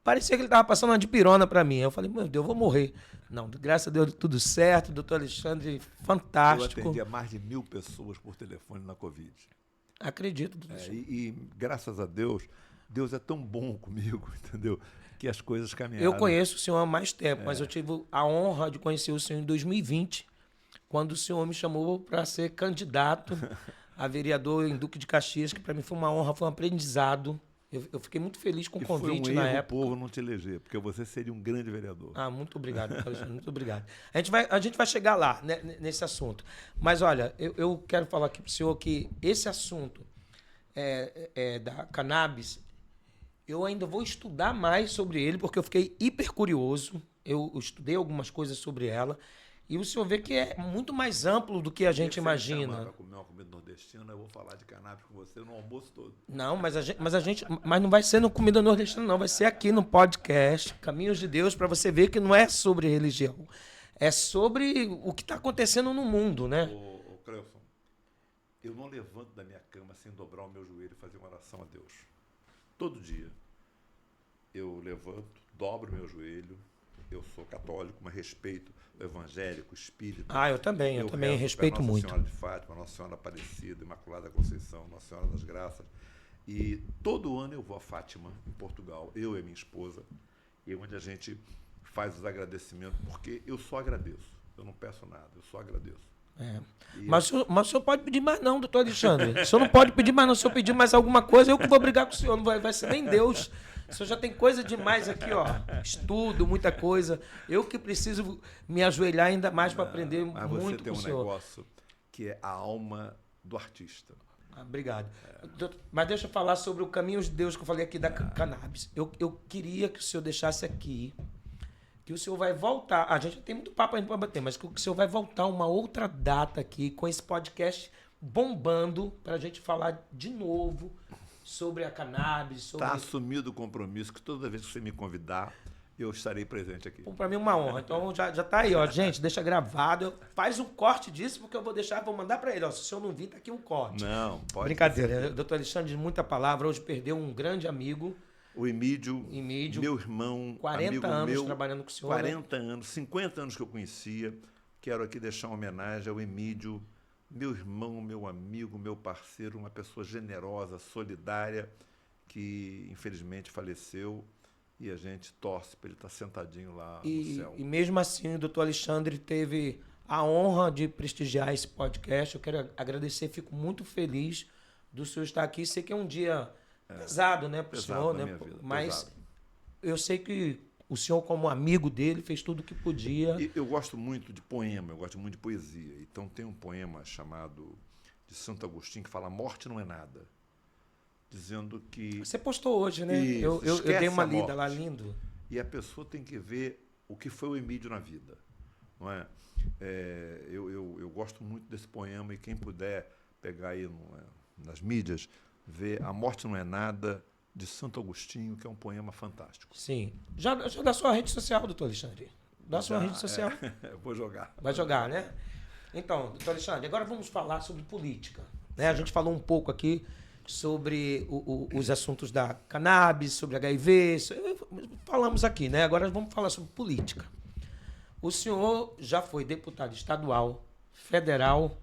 A: Parecia que ele estava passando uma dipirona para mim. Eu falei, meu Deus, eu vou morrer. Não, graças a Deus, tudo certo. Doutor Alexandre, fantástico.
B: Eu atendia mais de 1000 pessoas por telefone na Covid.
A: Acredito, doutor Alexandre.
B: E graças a Deus, Deus é tão bom comigo, entendeu? Que as coisas caminharam.
A: Eu conheço o senhor há mais tempo, mas eu tive a honra de conhecer o senhor em 2020, quando o senhor me chamou para ser candidato a vereador em Duque de Caxias, que para mim foi uma honra, foi um aprendizado. Eu fiquei muito feliz com o convite
B: foi um
A: na
B: erro
A: época.
B: o povo não te eleger, porque você seria um grande vereador.
A: Ah, muito obrigado, Alexandre, muito obrigado. A gente vai chegar lá, né, nesse assunto. Mas olha, eu quero falar aqui para o senhor que esse assunto da cannabis, eu ainda vou estudar mais sobre ele, porque eu fiquei hiper curioso. Eu estudei algumas coisas sobre ela. E o senhor vê que é muito mais amplo do que a gente imagina.
B: Para comer uma comida nordestina, eu vou falar de cannabis com você no almoço todo.
A: Não, mas não vai ser no Comida Nordestina, não. Vai ser aqui no podcast Caminhos de Deus, para você ver que não é sobre religião. É sobre o que está acontecendo no mundo, né?
B: Ô Cleilson, eu não levanto da minha cama sem dobrar o meu joelho e fazer uma oração a Deus. Todo dia. Eu levanto, dobro meu joelho. Eu sou católico, mas respeito o evangélico, o espírita.
A: Ah, eu também respeito muito.
B: Nossa Senhora de Fátima, Nossa Senhora Aparecida, Imaculada Conceição, Nossa Senhora das Graças. E todo ano eu vou a Fátima, em Portugal, eu e minha esposa, e onde a gente faz os agradecimentos, porque eu só agradeço. Eu não peço nada, eu só agradeço.
A: Mas o senhor pode pedir mais não, doutor Alexandre. O senhor não pode pedir mais não. Se eu pedir mais alguma coisa, eu que vou brigar com o senhor. Não vai ser nem Deus. O senhor já tem coisa demais aqui, ó. Estudo, muita coisa. Eu que preciso me ajoelhar ainda mais para aprender muito com o senhor.
B: Mas você tem um negócio que é a alma do artista.
A: Obrigado. Mas deixa eu falar sobre o Caminhos de Deus que eu falei aqui da cannabis. Eu queria que o senhor deixasse aqui, que o senhor vai voltar. A gente tem muito papo ainda para bater, mas que o senhor vai voltar uma outra data aqui com esse podcast bombando para a gente falar de novo sobre a cannabis.
B: Está assumido o compromisso que toda vez que você me convidar, eu estarei presente aqui.
A: Para mim é uma honra. Então já tá aí, ó. Gente, deixa gravado. Faz um corte disso, porque eu vou mandar para ele. Ó, se o senhor não vir, tá aqui um corte.
B: Não, pode.
A: Brincadeira. Doutor Alexandre, muita palavra. Hoje perdeu um grande amigo.
B: O Emídio, meu irmão,
A: 40 anos trabalhando com o senhor.
B: 40 anos, 50 anos que eu conhecia. Quero aqui deixar uma homenagem ao Emídio, meu irmão, meu amigo, meu parceiro, uma pessoa generosa, solidária, que infelizmente faleceu e a gente torce para ele estar sentadinho lá no céu.
A: E mesmo assim, o doutor Alexandre teve a honra de prestigiar esse podcast. Eu quero agradecer, fico muito feliz do senhor estar aqui. Sei que é um dia pesado, né, para o senhor, né? Mas pesado. Eu sei que o senhor, como amigo dele, fez tudo o que podia.
B: Eu gosto muito de poema, eu gosto muito de poesia. Então tem um poema chamado de Santo Agostinho que fala "Morte não é nada", dizendo que...
A: Você postou hoje, né? Eu dei uma lida lá, lindo.
B: E a pessoa tem que ver o que foi o Emídio na vida, não é? Eu gosto muito desse poema e quem puder pegar aí nas mídias, ver A Morte Não É Nada, de Santo Agostinho, que é um poema fantástico.
A: Sim. Já dá sua rede social, doutor Alexandre. Dá sua rede social.
B: Vou jogar.
A: Vai jogar, né? Então, doutor Alexandre, agora vamos falar sobre política. Né? A gente falou um pouco aqui sobre os assuntos da cannabis, sobre HIV. Falamos aqui, né? Agora vamos falar sobre política. O senhor já foi deputado estadual, federal,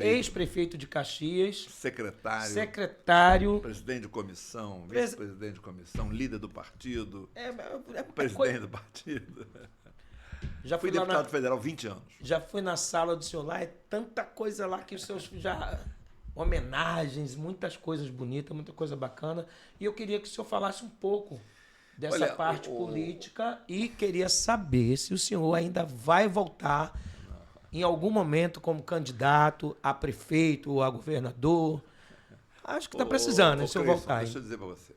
A: ex-prefeito de Caxias, secretário,
B: presidente de comissão, vice-presidente de comissão, líder do partido, presidente do partido.
A: Já
B: fui deputado federal 20 anos.
A: Já fui na sala do senhor lá, é tanta coisa lá que os seus já... homenagens, muitas coisas bonitas, muita coisa bacana. E eu queria que o senhor falasse um pouco dessa parte política e queria saber se o senhor ainda vai voltar em algum momento como candidato a prefeito ou a governador. Acho que está precisando, se eu
B: Cleison,
A: voltar.
B: deixa eu dizer para você.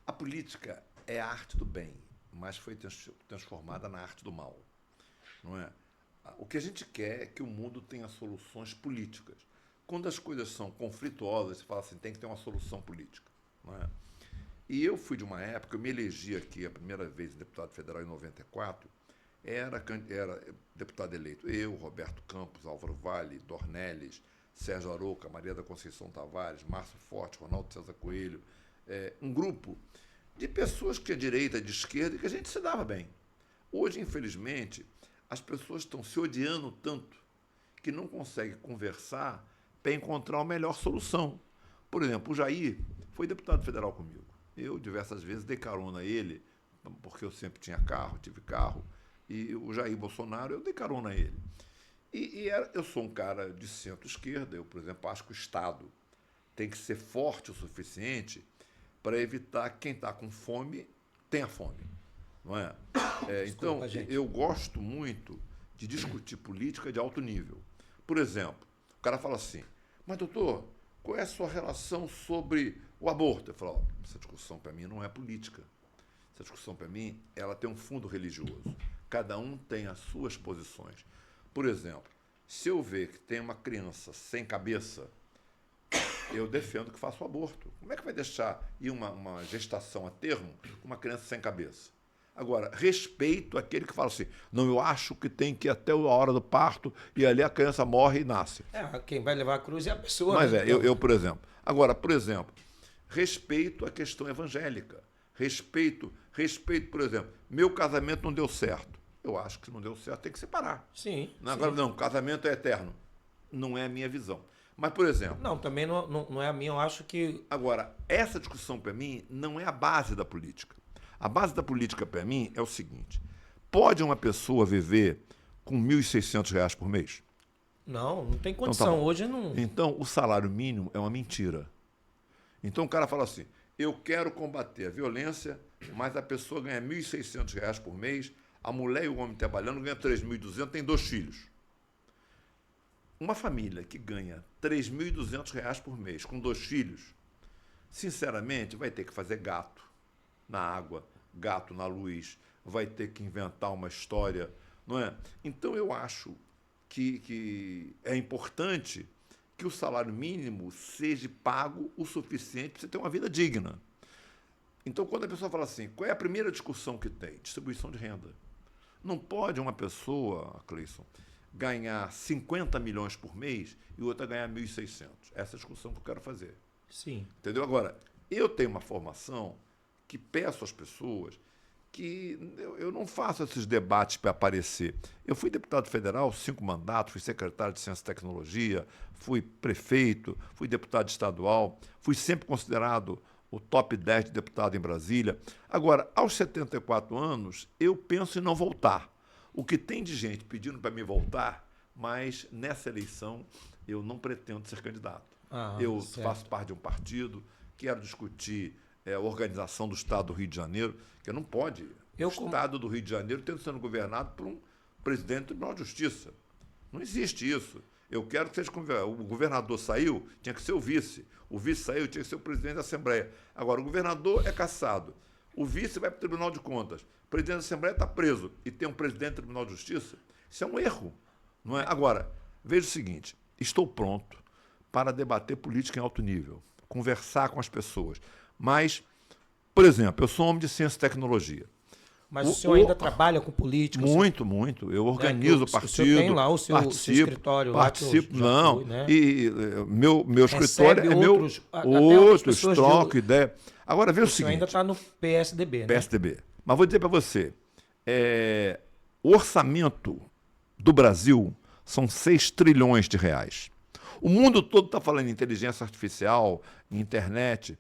B: A política é a arte do bem, mas foi transformada na arte do mal. Não é? O que a gente quer é que o mundo tenha soluções políticas. Quando as coisas são conflituosas, você fala assim, tem que ter uma solução política. Não é? E eu fui de uma época, eu me elegi aqui a primeira vez deputado federal em 94, era deputado eleito eu, Roberto Campos, Álvaro Vale, Dornelles, Sérgio Arouca, Maria da Conceição Tavares, Márcio Forte, Ronaldo César Coelho, um grupo de pessoas que é direita, de esquerda, e que a gente se dava bem. Hoje, infelizmente, as pessoas estão se odiando tanto que não conseguem conversar para encontrar a melhor solução. Por exemplo, o Jair foi deputado federal comigo. Eu, diversas vezes, dei carona a ele, porque eu sempre tinha carro, tive carro, e o Jair Bolsonaro, eu dei carona a ele. Eu sou um cara de centro-esquerda, eu, por exemplo, acho que o Estado tem que ser forte o suficiente para evitar que quem está com fome tenha fome. Não é? Então, eu gosto muito de discutir política de alto nível. Por exemplo, o cara fala assim, mas doutor, qual é a sua relação sobre o aborto? Eu falo, essa discussão para mim não é política. Essa discussão para mim, ela tem um fundo religioso. Cada um tem as suas posições. Por exemplo, se eu ver que tem uma criança sem cabeça, eu defendo que faça o aborto. Como é que vai deixar ir uma gestação a termo com uma criança sem cabeça? Agora, respeito aquele que fala assim, não, eu acho que tem que ir até a hora do parto e ali a criança morre e nasce.
A: Quem vai levar a cruz é a pessoa.
B: Mas
A: né?
B: eu, por exemplo. Agora, por exemplo, respeito a questão evangélica. Respeito, por exemplo, meu casamento não deu certo. Eu acho que se não deu certo, tem que separar.
A: Sim.
B: Agora, não, casamento é eterno. Não é a minha visão. Mas, por exemplo...
A: Não, também não é a minha, eu acho que...
B: Agora, essa discussão, para mim, não é a base da política. A base da política, para mim, é o seguinte. Pode uma pessoa viver com R$ 1.600 por mês?
A: Não tem condição.
B: Então, tá
A: hoje não...
B: Então, o salário mínimo é uma mentira. Então, o cara fala assim, eu quero combater a violência, mas a pessoa ganha R$ 1.600 por mês, a mulher e o homem trabalhando ganham 3.200, tem 2 filhos. Uma família que ganha R$ 3.200 por mês com 2 filhos, sinceramente, vai ter que fazer gato na água, gato na luz, vai ter que inventar uma história, não é? Então, eu acho que é importante que o salário mínimo seja pago o suficiente para você ter uma vida digna. Então, quando a pessoa fala assim, qual é a primeira discussão que tem? Distribuição de renda. Não pode uma pessoa, Cleison, ganhar 50 milhões por mês e outra ganhar 1.600. Essa é a discussão que eu quero fazer.
A: Sim.
B: Entendeu? Agora, eu tenho uma formação que peço às pessoas que eu não faço esses debates para aparecer. Eu fui deputado federal, 5 mandatos, fui secretário de Ciência e Tecnologia, fui prefeito, fui deputado estadual, fui sempre considerado o top 10 de deputado em Brasília. Agora, aos 74 anos, eu penso em não voltar. O que tem de gente pedindo para me voltar, mas nessa eleição eu não pretendo ser candidato. Eu faço parte de um partido, quero discutir a organização do Estado do Rio de Janeiro, que não pode. O Estado do Rio de Janeiro tendo sendo governado por um presidente do Tribunal de Justiça. Não existe isso. Eu quero que seja o governador saiu, tinha que ser o vice. O vice saiu, tinha que ser o presidente da Assembleia. Agora, o governador é cassado. O vice vai para o Tribunal de Contas. O presidente da Assembleia está preso e tem um presidente do Tribunal de Justiça. Isso é um erro. Não é? Agora, veja o seguinte, estou pronto para debater política em alto nível, conversar com as pessoas. Mas, por exemplo, eu sou homem de ciência e tecnologia.
A: Mas o senhor ainda trabalha com política?
B: Muito, muito. Eu organizo o partido. O
A: senhor tem lá o seu escritório?
B: Participo, não.
A: Fui, né?
B: E meu escritório é meu outro, troco ideia. Agora, veja o seguinte.
A: Ainda está no PSDB, né?
B: PSDB. Mas vou dizer para você, o orçamento do Brasil são 6 trilhões de reais. O mundo todo está falando em inteligência artificial, em internet.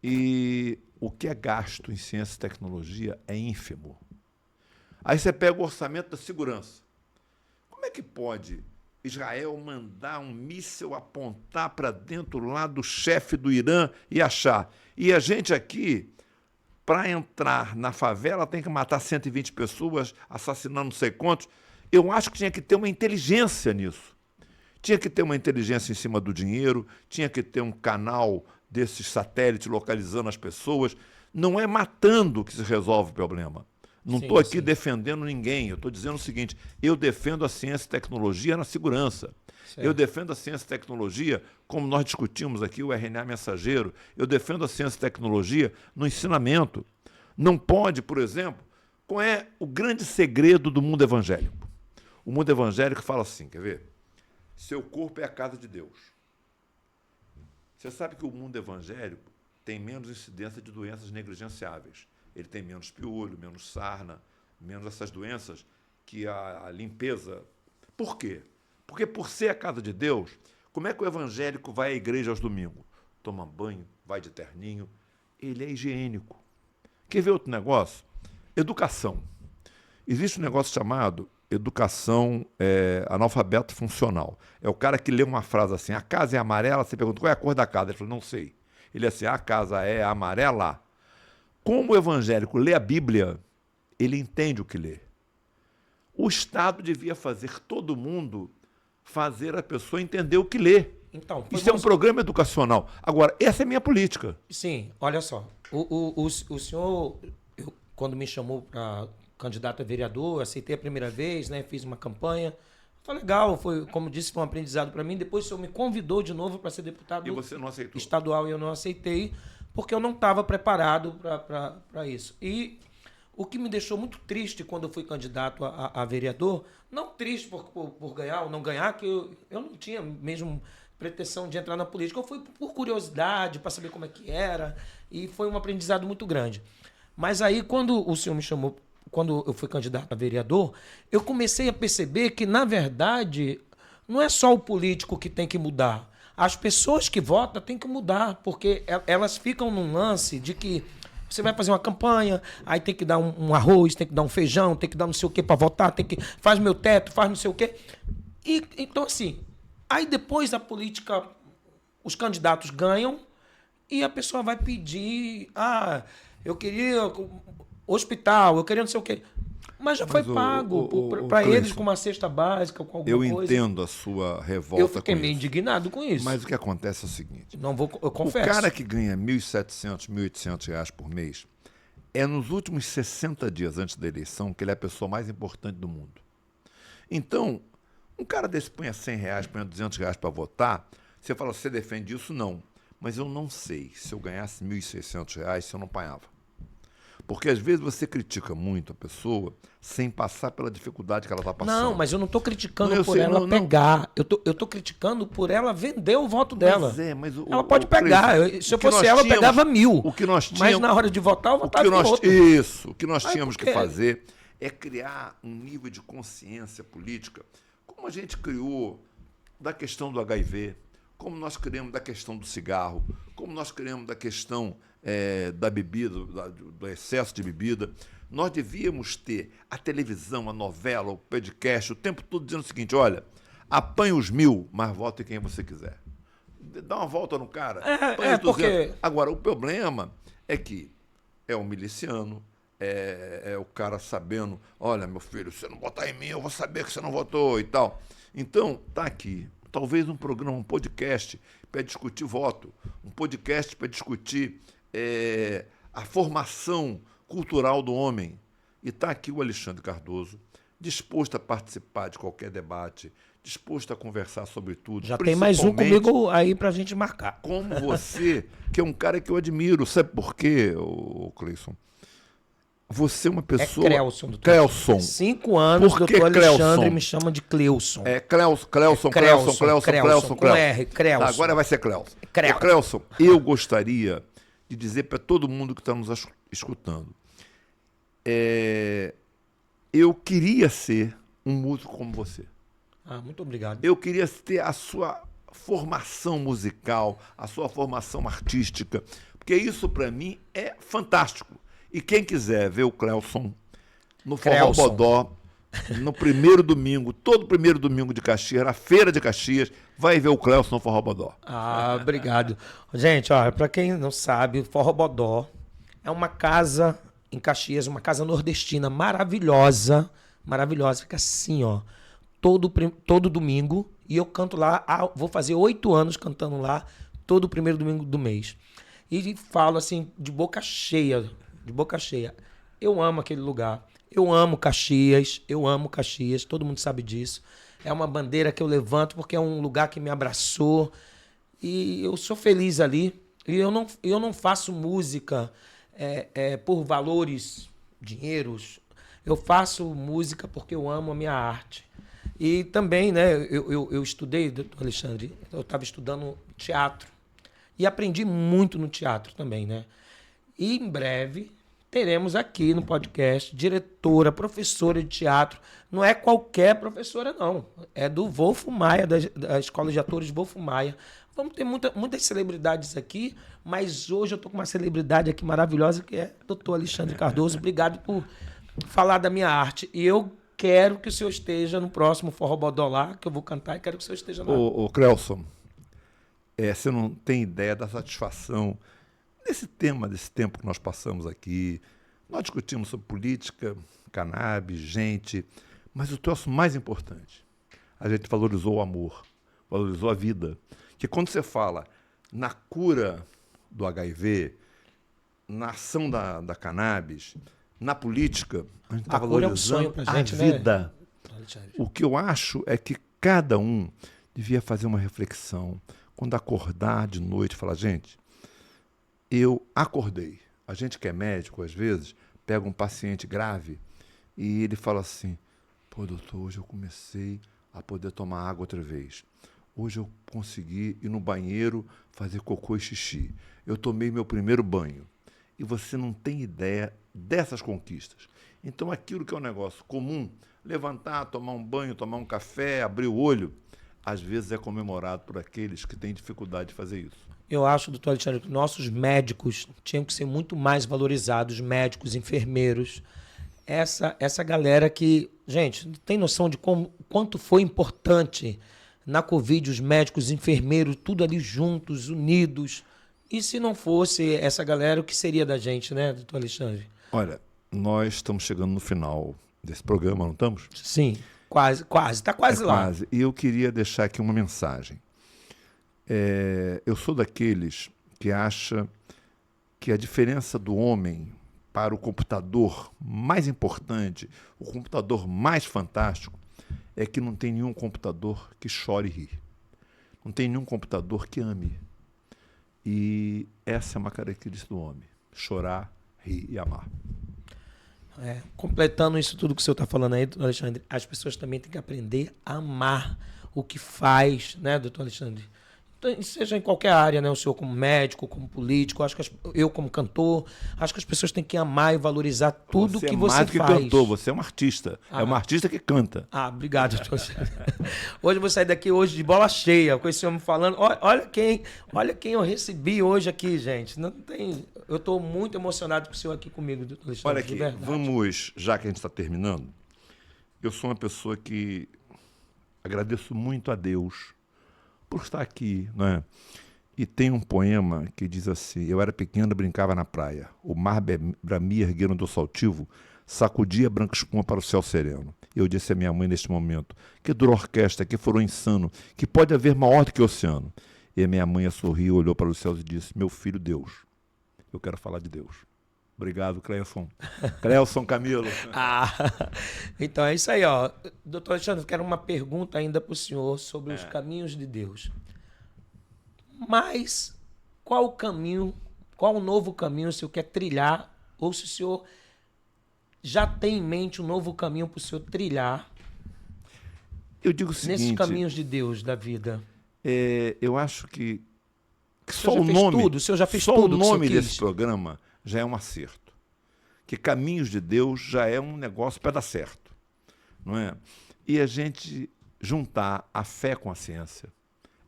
B: E o que é gasto em ciência e tecnologia é ínfimo. Aí você pega o orçamento da segurança. Como é que pode Israel mandar um míssil apontar para dentro lá do chefe do Irã e achar? E a gente aqui, para entrar na favela, tem que matar 120 pessoas, assassinando não sei quantos. Eu acho que tinha que ter uma inteligência nisso. Tinha que ter uma inteligência em cima do dinheiro, tinha que ter um canal desses satélites localizando as pessoas. Não é matando que se resolve o problema. Não estou aqui defendendo ninguém. Eu estou dizendo o seguinte, eu defendo a ciência e tecnologia na segurança. Certo. Eu defendo a ciência e tecnologia, como nós discutimos aqui, o RNA mensageiro. Eu defendo a ciência e tecnologia no ensinamento. Não pode, por exemplo, qual é o grande segredo do mundo evangélico? O mundo evangélico fala assim, quer ver? Seu corpo é a casa de Deus. Você sabe que o mundo evangélico tem menos incidência de doenças negligenciáveis. Ele tem menos piolho, menos sarna, menos essas doenças que a limpeza. Por quê? Porque por ser a casa de Deus, como é que o evangélico vai à igreja aos domingos? Toma banho, vai de terninho. Ele é higiênico. Quer ver outro negócio? Educação. Existe um negócio chamado educação analfabeto funcional. É o cara que lê uma frase assim, a casa é amarela, você pergunta qual é a cor da casa? Ele fala, não sei. Ele é assim, a casa é amarela. Como o evangélico lê a Bíblia, ele entende o que lê. O Estado devia fazer todo mundo fazer a pessoa entender o que lê.
A: Então,
B: isso é um programa educacional. Agora, essa é a minha política.
A: Sim, olha só. O senhor, quando me chamou para candidato a vereador, aceitei a primeira vez, né? Fiz uma campanha. Foi legal, foi, como disse, foi um aprendizado para mim. Depois o senhor me convidou de novo para ser deputado
B: e você não aceitou.
A: Estadual e eu não aceitei, porque eu não estava preparado para isso. E o que me deixou muito triste quando eu fui candidato a vereador, não triste por ganhar ou não ganhar, que eu não tinha mesmo pretensão de entrar na política. Eu fui por curiosidade, para saber como é que era, e foi um aprendizado muito grande. Mas aí, quando o senhor me chamou, quando eu fui candidato a vereador, eu comecei a perceber que, na verdade, não é só o político que tem que mudar. As pessoas que votam têm que mudar, porque elas ficam num lance de que você vai fazer uma campanha, aí tem que dar um arroz, tem que dar um feijão, tem que dar não sei o quê para votar, tem que faz meu teto, faz não sei o quê. E, então, assim, aí depois a política, os candidatos ganham e a pessoa vai pedir, eu queria hospital, eu queria não sei o quê. Mas já foi pago para eles com uma cesta básica, com alguma coisa.
B: Eu entendo a sua revolta.
A: Eu fiquei meio indignado com isso.
B: Mas o que acontece é o seguinte.
A: Eu confesso.
B: O cara que ganha R$ 1.700, R$ 1.800 por mês, é nos últimos 60 dias antes da eleição que ele é a pessoa mais importante do mundo. Então, um cara desse põe R$100, põe R$200 para votar, você fala, você defende isso? Não. Mas eu não sei se eu ganhasse R$ 1.600, se eu não apanhava. Porque às vezes você critica muito a pessoa sem passar pela dificuldade que ela está passando.
A: Não, mas eu não estou criticando por ela pegar. Eu tô criticando por ela vender o voto dela.
B: Mas
A: ela pode pegar. Se eu fosse ela, eu pegava 1.000.
B: O que nós tínhamos,
A: mas na hora de votar, eu votava em outro.
B: Isso. O que nós tínhamos que fazer é criar um nível de consciência política, como a gente criou da questão do HIV, como nós criamos da questão do cigarro, como nós criamos da questão da bebida, do excesso de bebida. Nós devíamos ter a televisão, a novela, o podcast, o tempo todo dizendo o seguinte, olha, apanhe os 1.000, mas vote quem você quiser. Dá uma volta no cara.
A: Porque...
B: Agora, o problema é que é um miliciano, é o cara sabendo, olha, meu filho, se você não votar em mim, eu vou saber que você não votou e tal. Então, tá aqui. Talvez um programa, um podcast para discutir voto, um podcast para discutir a formação cultural do homem. E está aqui o Alexandre Cardoso, disposto a participar de qualquer debate, disposto a conversar sobre tudo.
A: Já tem mais um comigo aí para a gente marcar.
B: Como você, que é um cara que eu admiro. Sabe por quê, Cleison? Você é uma pessoa...
A: Cleuson.
B: Cleuson.
A: 5 anos,
B: por que
A: doutor Alexandre
B: Cleuson?
A: me chama de Cleuson.
B: Cleuson.
A: Com R, Cleuson.
B: Tá, agora vai ser Cleuson.
A: Cleuson.
B: Cleuson, eu gostaria de dizer para todo mundo que está nos escutando, eu queria ser um músico como você.
A: Muito obrigado.
B: Eu queria ter a sua formação musical, a sua formação artística, porque isso para mim é fantástico. E quem quiser ver o Cleuson no Forró Bodó, no primeiro domingo, todo primeiro domingo de Caxias, na Feira de Caxias, vai ver o Cleuson no Forró Bodó.
A: Obrigado. Gente, para quem não sabe, o Forró Bodó é uma casa em Caxias, uma casa nordestina maravilhosa, fica assim, todo domingo, e eu canto lá, vou fazer 8 anos cantando lá, todo primeiro domingo do mês. E falo assim, de boca cheia. Eu amo aquele lugar. Eu amo Caxias, todo mundo sabe disso. É uma bandeira que eu levanto porque é um lugar que me abraçou. E eu sou feliz ali. E eu não faço música por valores, dinheiros. Eu faço música porque eu amo a minha arte. E também, né, eu estudei, doutor Alexandre, eu estava estudando teatro. E aprendi muito no teatro também, né? E em breve teremos aqui no podcast diretora, professora de teatro. Não é qualquer professora, não. É do Wolfo Maia, da Escola de Atores Wolfo Maia. Vamos ter muitas celebridades aqui, mas hoje eu estou com uma celebridade aqui maravilhosa, que é o doutor Alexandre Cardoso. Obrigado por falar da minha arte. E eu quero que o senhor esteja no próximo Forró Bodó lá, que eu vou cantar, e quero que o senhor esteja lá.
B: Ô Crelson, você não tem ideia da satisfação desse tempo que nós passamos aqui. Nós discutimos sobre política, cannabis, gente, mas o troço mais importante, a gente valorizou o amor, valorizou a vida. Que quando você fala na cura do HIV, na ação da cannabis, na política, a gente está valorizando
A: é um sonho pra gente,
B: a vida.
A: Né?
B: O que eu acho é que cada um devia fazer uma reflexão. Quando acordar de noite, falar, gente, eu acordei. A gente que é médico, às vezes, pega um paciente grave e ele fala assim, pô, doutor, hoje eu comecei a poder tomar água outra vez. Hoje eu consegui ir no banheiro fazer cocô e xixi. Eu tomei meu primeiro banho. E você não tem ideia dessas conquistas. Então, aquilo que é um negócio comum, levantar, tomar um banho, tomar um café, abrir o olho, às vezes é comemorado por aqueles que têm dificuldade de fazer isso.
A: Eu acho, doutor Alexandre, que nossos médicos tinham que ser muito mais valorizados, médicos, enfermeiros. Essa galera que, gente, tem noção de quanto foi importante na Covid, os médicos, os enfermeiros, tudo ali juntos, unidos. E se não fosse essa galera, o que seria da gente, né, doutor Alexandre?
B: Olha, nós estamos chegando no final desse programa, não estamos?
A: Sim, quase, está quase lá.
B: Quase. E eu queria deixar aqui uma mensagem. Eu sou daqueles que acha que a diferença do homem para o computador mais importante, o computador mais fantástico, é que não tem nenhum computador que chore e ri. Não tem nenhum computador que ame. E essa é uma característica do homem. Chorar, rir e amar.
A: Completando isso tudo que o senhor está falando aí, doutor Alexandre, as pessoas também têm que aprender a amar o que faz, né, doutor Alexandre? Então, seja em qualquer área, né? O senhor como médico, como político, acho que eu como cantor, acho que as pessoas têm que amar e valorizar tudo que você faz. Você é mais do que
B: cantor, você é um artista. É uma artista que canta.
A: Obrigado, doutor. Hoje eu vou sair daqui hoje de bola cheia, com esse homem falando. Olha quem eu recebi hoje aqui, gente. Não tem. Eu estou muito emocionado com o senhor aqui comigo, doutor Alexandre.
B: Olha aqui, vamos, já que a gente está terminando, eu sou uma pessoa que agradeço muito a Deus por estar aqui, né? E tem um poema que diz assim, eu era pequeno, brincava na praia, o mar bramia erguendo do saltivo, sacudia branca espuma para o céu sereno. Eu disse à minha mãe neste momento, que dura orquestra, que furou insano, que pode haver maior do que o oceano. E a minha mãe sorriu, olhou para os céus e disse, meu filho Deus, eu quero falar de Deus. Obrigado, Cleilson. Cleilson Camilo.
A: Então é isso aí, ó. Doutor Alexandre, eu quero uma pergunta ainda para o senhor sobre os caminhos de Deus. Mas qual o novo caminho o senhor quer trilhar, ou se o senhor já tem em mente um novo caminho para o senhor trilhar?
B: Eu digo o seguinte,
A: nesses caminhos de Deus da vida.
B: Eu acho que
A: só o nome,
B: o senhor já fez tudo, o nome desse programa já é um acerto. Que caminhos de Deus já é um negócio para dar certo, não é? E a gente juntar a fé com a ciência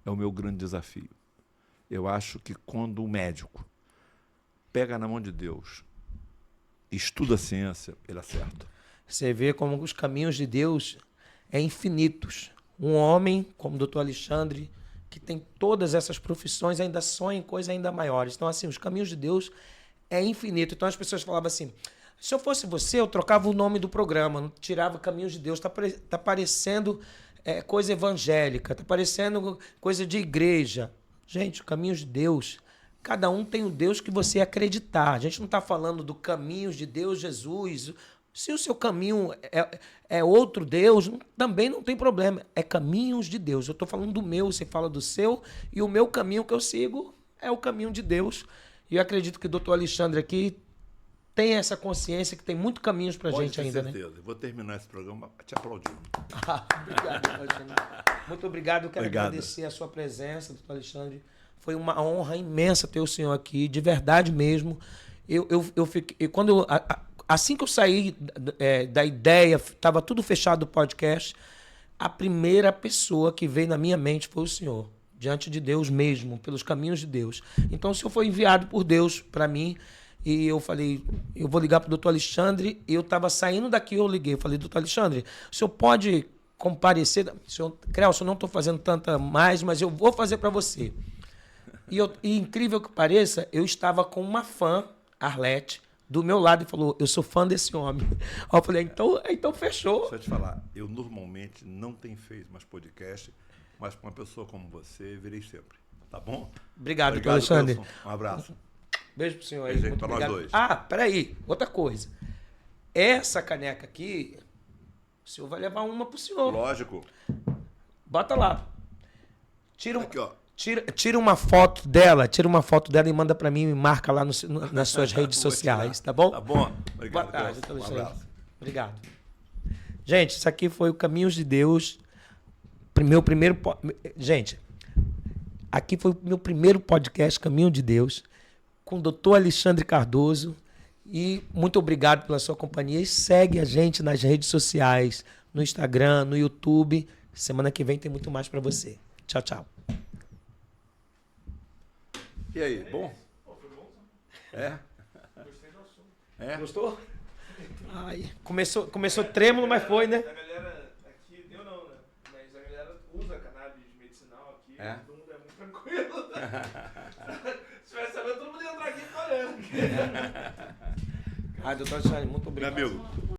B: é o meu grande desafio. Eu acho que quando o médico pega na mão de Deus e estuda a ciência, ele acerta.
A: Você vê como os caminhos de Deus é infinitos. Um homem como o doutor Alexandre, que tem todas essas profissões, ainda sonha em coisas ainda maiores. Então, assim, os caminhos de Deus é infinito. Então, as pessoas falavam assim, Se eu fosse você, eu trocava o nome do programa, não tirava Caminhos de Deus. Tá parecendo coisa evangélica, tá parecendo coisa de igreja. Gente, Caminhos de Deus, cada um tem o Deus que você acreditar. A gente não está falando do Caminhos de Deus, Jesus. Se o seu caminho é outro Deus, também não tem problema. É Caminhos de Deus. Eu estou falando do meu, você fala do seu, e o meu caminho que eu sigo é o caminho de Deus. E eu acredito que o doutor Alexandre aqui tem essa consciência que tem muito caminhos pra gente ainda, né?
B: Com certeza. Vou terminar esse programa te aplaudindo.
A: Obrigado, Alexandre. Muito obrigado. Eu quero agradecer a sua presença, doutor Alexandre. Foi uma honra imensa ter o senhor aqui, de verdade mesmo. Eu fiquei, assim que eu saí da ideia, estava tudo fechado do podcast, a primeira pessoa que veio na minha mente foi o senhor, diante de Deus mesmo, pelos caminhos de Deus. Então o senhor foi enviado por Deus para mim. E eu falei, eu vou ligar para o doutor Alexandre. E eu estava saindo daqui, eu liguei. Eu falei, doutor Alexandre, o senhor pode comparecer? Crelson, eu não estou fazendo tanta mais, mas eu vou fazer para você. E incrível que pareça, eu estava com uma fã, Arlete, do meu lado e falou, eu sou fã desse homem. Aí eu falei, então fechou.
B: Deixa eu te falar, eu normalmente não tenho feito mais podcast, mas com uma pessoa como você, virei sempre. Tá bom?
A: Obrigado, doutor Alexandre.
B: Wilson. Um abraço.
A: Beijo pro senhor aí.
B: Beijo
A: Muito
B: pra
A: obrigado.
B: nós dois.
A: Ah, peraí. Outra coisa. Essa caneca aqui, o senhor vai levar uma pro senhor.
B: Lógico.
A: Bota lá.
B: Aqui, ó.
A: Tira uma foto dela e manda pra mim e marca lá nas suas redes sociais, tá bom?
B: Tá bom. Obrigado.
A: Boa tarde, doutor Alexandre.
B: abraço.
A: Obrigado. Gente, isso aqui foi o Caminhos de Deus. Gente, aqui foi o meu primeiro podcast, Caminho de Deus, com o doutor Alexandre Cardoso. E muito obrigado pela sua companhia. E segue a gente nas redes sociais, no Instagram, no YouTube. Semana que vem tem muito mais para você. Tchau, tchau.
B: E aí, bom?
C: Foi bom?
B: É?
C: Gostei do assunto.
B: É?
A: Gostou? Ai, começou trêmolo, mas foi, né?
C: A galera aqui, eu não, né? Mas a galera usa cannabis medicinal aqui, todo mundo é muito tranquilo. Se tivesse sabendo, todo mundo ia entrar aqui e ficar olhando.
A: Ai, doutor Alexandre, muito obrigado.
B: Meu amigo,